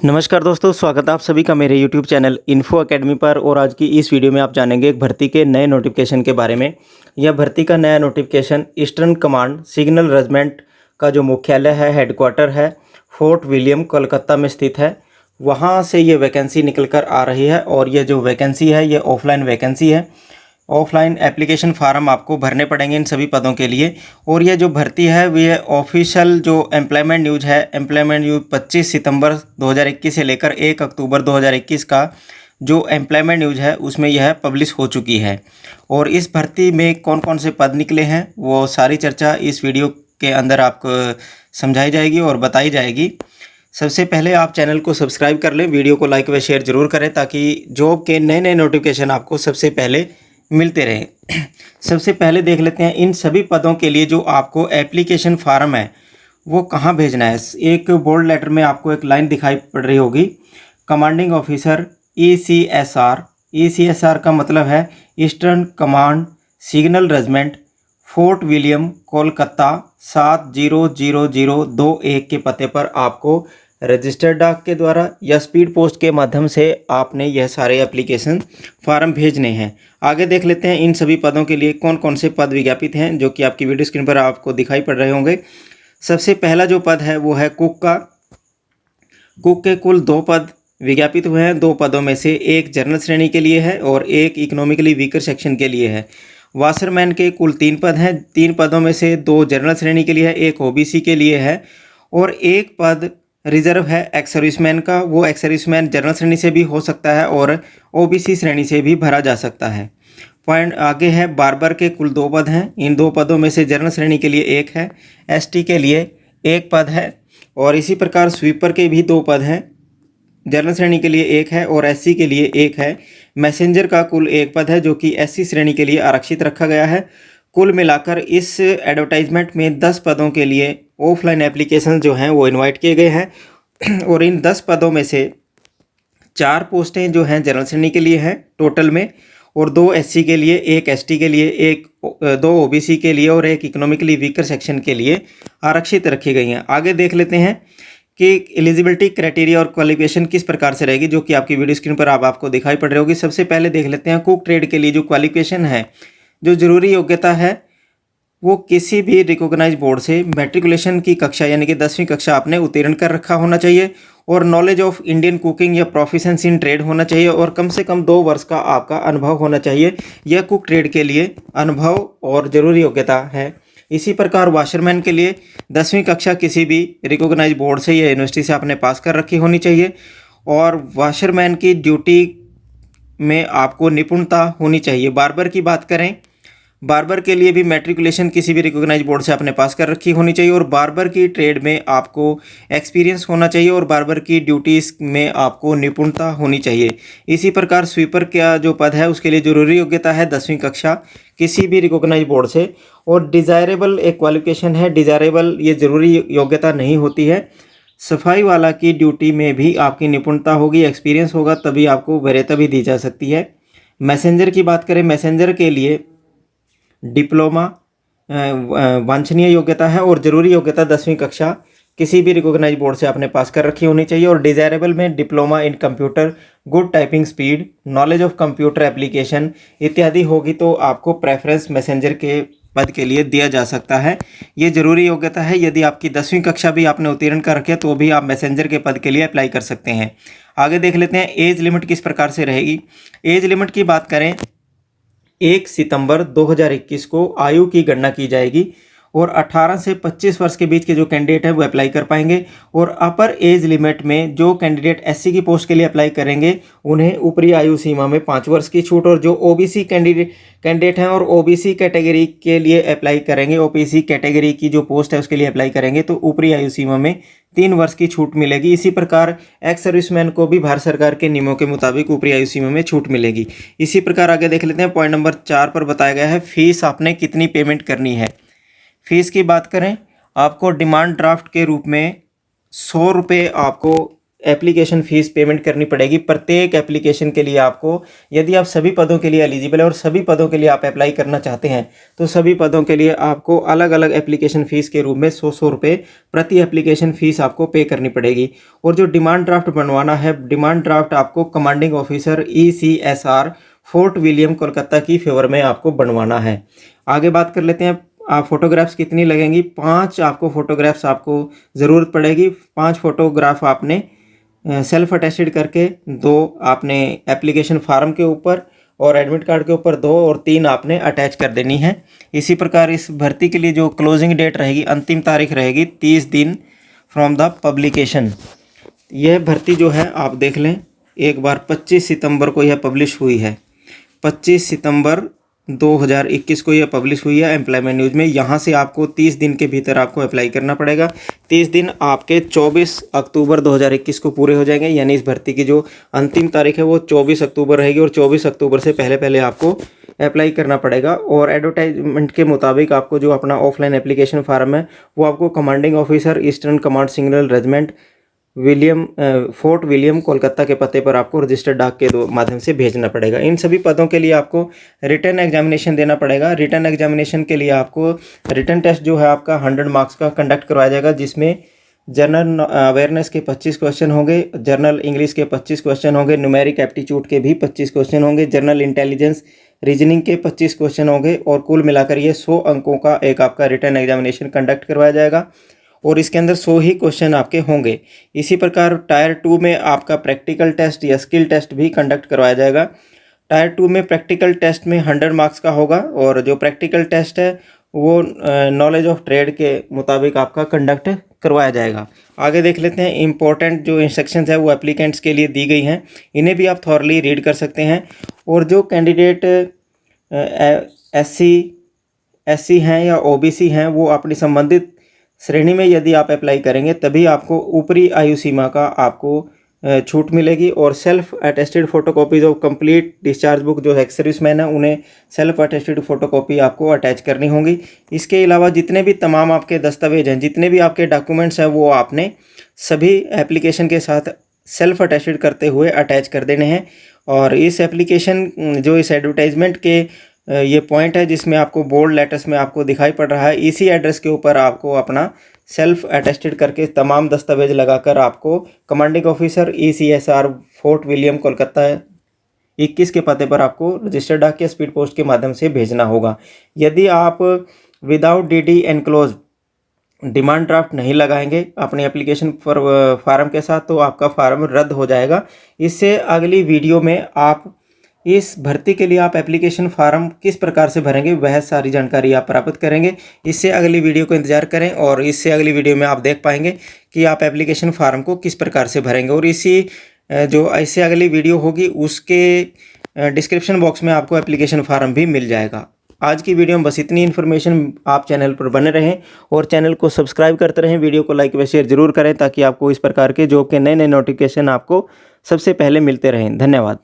नमस्कार दोस्तों, स्वागत है आप सभी का मेरे YouTube चैनल इन्फो अकेडमी पर। और आज की इस वीडियो में आप जानेंगे एक भर्ती के नए नोटिफिकेशन के बारे में। यह भर्ती का नया notification eastern command signal regiment का जो मुख्यालय है, हेडक्वार्टर है, फोर्ट विलियम कोलकाता में स्थित है। वहाँ से ये वैकेंसी निकल कर आ रही है और ये जो वैकेंसी है ये ऑफलाइन वैकेंसी है। ऑफलाइन एप्लीकेशन फार्म आपको भरने पड़ेंगे इन सभी पदों के लिए। और ये जो भर्ती है ये ऑफिशियल जो एम्प्लॉयमेंट न्यूज़ है, एम्प्लॉयमेंट न्यूज़ 25 सितंबर 2021 से लेकर 1 अक्टूबर 2021 का जो एम्प्लॉयमेंट न्यूज़ है उसमें यह पब्लिश हो चुकी है। और इस भर्ती में कौन कौन से पद निकले हैं वो सारी चर्चा इस वीडियो के अंदर आपको समझाई जाएगी और बताई जाएगी। सबसे पहले आप चैनल को सब्सक्राइब कर लें, वीडियो को लाइक व शेयर ज़रूर करें ताकि जॉब के नए नए नोटिफिकेशन आपको सबसे पहले मिलते रहें। सबसे पहले देख लेते हैं इन सभी पदों के लिए जो आपको एप्लीकेशन फार्म है वो कहाँ भेजना है। एक बोल्ड लेटर में आपको एक लाइन दिखाई पड़ रही होगी, कमांडिंग ऑफिसर ECSR। ECSR का मतलब है eastern command signal regiment, fort William Kolkata 700021 के पते पर आपको रजिस्टर्ड डाक के द्वारा या स्पीड पोस्ट के माध्यम से आपने यह सारे एप्लीकेशन फार्म भेजने हैं। आगे देख लेते हैं इन सभी पदों के लिए कौन कौन से पद विज्ञापित हैं जो कि आपकी वीडियो स्क्रीन पर आपको दिखाई पड़ रहे होंगे। सबसे पहला जो पद है वो है कुक का। कुक के कुल 2 पद विज्ञापित हुए हैं। 2 पदों में से एक जनरल श्रेणी के लिए है और एक इकोनॉमिकली वीकर सेक्शन के लिए है। वाशरमैन के कुल 3 पद हैं। 3 पदों में से 2 जनरल श्रेणी के लिए है, एक OBC के लिए है और एक पद रिजर्व है एक्स सर्विसमैन का। वो एक्स सर्विसमैन जनरल श्रेणी से भी हो सकता है और OBC श्रेणी से भी भरा जा सकता है। पॉइंट आगे है बार्बर के कुल 2 पद हैं। इन 2 पदों में से जनरल श्रेणी के लिए एक है, ST के लिए एक पद है और इसी प्रकार स्वीपर के भी 2 पद हैं। जनरल श्रेणी के लिए एक है और SC के लिए एक है। मैसेंजर का कुल 1 पद है जो कि SC श्रेणी के लिए आरक्षित रखा गया है। कुल मिलाकर इस एडवर्टाइजमेंट में 10 पदों के लिए ऑफलाइन एप्लीकेशन जो हैं वो इनवाइट किए गए हैं। और इन 10 पदों में से 4 पोस्टें जो हैं जनरल श्रेणी के लिए हैं टोटल में, और 2 SC के लिए, 1 ST के लिए, 2 OBC के लिए और 1 इकोनॉमिकली वीकर सेक्शन के लिए आरक्षित रखी गई हैं। आगे देख लेते हैं कि एलिजिबिलिटी क्राइटेरिया और क्वालिफिकेशन किस प्रकार से रहेगी जो कि आपकी वीडियो स्क्रीन पर आपको दिखाई पड़ रही होगी। सबसे पहले देख लेते हैं कुक ट्रेड के लिए जो क्वालिफिकेशन है, जो जरूरी योग्यता है वो किसी भी रिकॉग्नाइज बोर्ड से मैट्रिकुलेशन की कक्षा यानी कि 10वीं कक्षा आपने उत्तीर्ण कर रखा होना चाहिए और नॉलेज ऑफ इंडियन कुकिंग या प्रोफिशिएंसी इन ट्रेड होना चाहिए और कम से कम 2 वर्ष का आपका अनुभव होना चाहिए। यह कुक ट्रेड के लिए अनुभव और ज़रूरी योग्यता है। इसी प्रकार वाशरमैन के लिए 10वीं कक्षा किसी भी रिकॉग्नाइज बोर्ड से या यूनिवर्सिटी से आपने पास कर रखी होनी चाहिए और वाशरमैन की ड्यूटी में आपको निपुणता होनी चाहिए। बार्बर की बात करें, बार्बर के लिए भी मैट्रिकुलेशन किसी भी रिकॉग्नाइज बोर्ड से आपने पास कर रखी होनी चाहिए और बार्बर की ट्रेड में आपको एक्सपीरियंस होना चाहिए और बार्बर की ड्यूटीज़ में आपको निपुणता होनी चाहिए। इसी प्रकार स्वीपर का जो पद है उसके लिए ज़रूरी योग्यता है 10वीं कक्षा किसी भी रिकॉग्नाइज बोर्ड से और डिज़ायरेबल एक क्वालिफिकेशन है। डिज़ायरेबल ये ज़रूरी योग्यता नहीं होती है। सफाई वाला की ड्यूटी में भी आपकी निपुणता होगी, एक्सपीरियंस होगा, तभी आपको वरीयता भी दी जा सकती है। मैसेंजर की बात करें, मैसेंजर के लिए डिप्लोमा वांछनीय योग्यता है और ज़रूरी योग्यता 10वीं कक्षा किसी भी रिकॉग्नाइज बोर्ड से आपने पास कर रखी होनी चाहिए और डिज़ायरेबल में diploma in computer, good typing speed, knowledge of computer application इत्यादि होगी तो आपको प्रेफरेंस मैसेंजर के पद के लिए दिया जा सकता है। ये ज़रूरी योग्यता है। यदि आपकी 10वीं कक्षा भी आपने उत्तीर्ण कर रखी है तो भी आप मैसेंजर के पद के लिए अप्लाई कर सकते हैं। आगे देख लेते हैं एज लिमिट किस प्रकार से रहेगी। एज लिमिट की बात करें, 1 सितंबर 2021 को आयु की गणना की जाएगी और 18 से 25 वर्ष के बीच के जो कैंडिडेट हैं वो अप्लाई कर पाएंगे और अपर एज लिमिट में जो कैंडिडेट SC की पोस्ट के लिए अप्लाई करेंगे उन्हें ऊपरी आयु सीमा में 5 वर्ष की छूट और जो OBC कैंडिडेट हैं और OBC कैटेगरी के लिए अप्लाई करेंगे, OBC कैटेगरी की जो पोस्ट है उसके लिए अप्लाई करेंगे तो ऊपरी आयु सीमा में 3 वर्ष की छूट मिलेगी। इसी प्रकार एक्स सर्विसमैन को भी भारत सरकार के नियमों के मुताबिक ऊपरी आयु सीमा में छूट मिलेगी। इसी प्रकार आगे देख लेते हैं पॉइंट नंबर 4 पर बताया गया है फीस आपने कितनी पेमेंट करनी है। फीस की बात करें, आपको डिमांड ड्राफ्ट के रूप में 100 रुपये आपको एप्लीकेशन फ़ीस पेमेंट करनी पड़ेगी प्रत्येक एप्लीकेशन के लिए आपको। यदि आप सभी पदों के लिए एलिजिबल है और सभी पदों के लिए आप अप्लाई करना चाहते हैं तो सभी पदों के लिए आपको अलग अलग एप्लीकेशन फ़ीस के रूप में 100 रुपये प्रति एप्लीकेशन फ़ीस आपको पे करनी पड़ेगी। और जो डिमांड ड्राफ्ट बनवाना है, डिमांड ड्राफ्ट आपको commanding officer ECSR fort William Kolkata की फेवर में आपको बनवाना है। आगे बात कर लेते हैं, आप फोटोग्राफ्स कितनी लगेंगी। 5 आपको फोटोग्राफ्स आपको ज़रूरत पड़ेगी। 5 फोटोग्राफ आपने सेल्फ अटेस्टेड करके, 2 आपने एप्लीकेशन फार्म के ऊपर और एडमिट कार्ड के ऊपर 2 और 3 आपने अटैच कर देनी है। इसी प्रकार इस भर्ती के लिए जो क्लोजिंग डेट रहेगी, अंतिम तारीख रहेगी 30 दिन फ्रॉम द पब्लिकेशन। यह भर्ती जो है आप देख लें एक बार, 25 सितंबर को यह पब्लिश हुई है। 25 सितंबर 2021 को यह पब्लिश हुई है एम्प्लॉयमेंट न्यूज़ में। यहाँ से आपको 30 दिन के भीतर आपको अप्लाई करना पड़ेगा। 30 दिन आपके 24 अक्टूबर 2021 को पूरे हो जाएंगे, यानी इस भर्ती की जो अंतिम तारीख है वो 24 अक्टूबर रहेगी और 24 अक्टूबर से पहले पहले आपको अप्लाई करना पड़ेगा। और एडवर्टाइजमेंट के मुताबिक आपको जो अपना ऑफलाइन एप्लीकेशन फार्म है वो आपको commanding officer eastern command signal regiment fort William Kolkata के पते पर आपको रजिस्टर्ड डाक के माध्यम से भेजना पड़ेगा। इन सभी पदों के लिए आपको रिटन एग्जामिनेशन देना पड़ेगा। रिटन एग्जामिनेशन के लिए आपको रिटन टेस्ट जो है आपका 100 मार्क्स का कंडक्ट करवाया जाएगा, जिसमें जनरल अवेयरनेस के 25 क्वेश्चन होंगे, जनरल इंग्लिश के 25 क्वेश्चन होंगे, न्यूमेरिक एप्टीट्यूड के भी 25 क्वेश्चन होंगे, जनरल इंटेलिजेंस रीजनिंग के 25 क्वेश्चन होंगे और कुल मिलाकर ये 100 अंकों का एक आपका रिटन एग्जामिनेशन कंडक्ट करवाया जाएगा और इसके अंदर 100 ही क्वेश्चन आपके होंगे। इसी प्रकार टायर 2 में आपका प्रैक्टिकल टेस्ट या स्किल टेस्ट भी कंडक्ट करवाया जाएगा। टायर 2 में प्रैक्टिकल टेस्ट में 100 मार्क्स का होगा और जो प्रैक्टिकल टेस्ट है वो नॉलेज ऑफ ट्रेड के मुताबिक आपका कंडक्ट करवाया जाएगा। आगे देख लेते हैं, इंपॉर्टेंट जो इंस्ट्रक्शंस है वो एप्लीकेंट्स के लिए दी गई हैं, इन्हें भी आप थॉरली रीड कर सकते हैं। और जो कैंडिडेट SC हैं या OBC हैं वो अपनी संबंधित श्रेणी में यदि आप अप्लाई करेंगे तभी आपको ऊपरी आयु सीमा का आपको छूट मिलेगी। और self attested photocopies of complete discharge book जो एक्स सर्विसमैन है उन्हें सेल्फ अटेस्टेड फोटोकॉपी आपको अटैच करनी होगी। इसके अलावा जितने भी तमाम आपके दस्तावेज हैं, जितने भी आपके डॉक्यूमेंट्स हैं वो आपने सभी एप्लीकेशन के साथ सेल्फ अटेस्टेड करते हुए अटैच कर देने हैं। और इस एप्लीकेशन जो इस एडवर्टाइजमेंट के ये पॉइंट है जिसमें आपको बोल्ड लेटर्स में आपको दिखाई पड़ रहा है, इसी एड्रेस के ऊपर आपको अपना सेल्फ अटेस्टेड करके तमाम दस्तावेज लगाकर आपको commanding officer ECSR fort William Kolkata 21 के पते पर आपको रजिस्टर्ड डाक या स्पीड पोस्ट के माध्यम से भेजना होगा। यदि आप without DD enclose demand draft नहीं लगाएंगे अपनी एप्लीकेशन फार्म के साथ तो आपका फार्म रद्द हो जाएगा। इससे अगली वीडियो में आप इस भर्ती के लिए आप एप्लीकेशन फार्म किस प्रकार से भरेंगे वह सारी जानकारी आप प्राप्त करेंगे। इससे अगली वीडियो को इंतजार करें और इससे अगली वीडियो में आप देख पाएंगे कि आप एप्लीकेशन फार्म को किस प्रकार से भरेंगे। और इससे अगली वीडियो होगी उसके डिस्क्रिप्शन बॉक्स में आपको एप्लीकेशन फार्म भी मिल जाएगा। आज की वीडियो में बस इतनी इन्फॉर्मेशन। आप चैनल पर बने रहें और चैनल को सब्सक्राइब करते रहें, वीडियो को लाइक व शेयर जरूर करें ताकि आपको इस प्रकार के जॉब के नए नए नोटिफिकेशन आपको सबसे पहले मिलते रहें। धन्यवाद।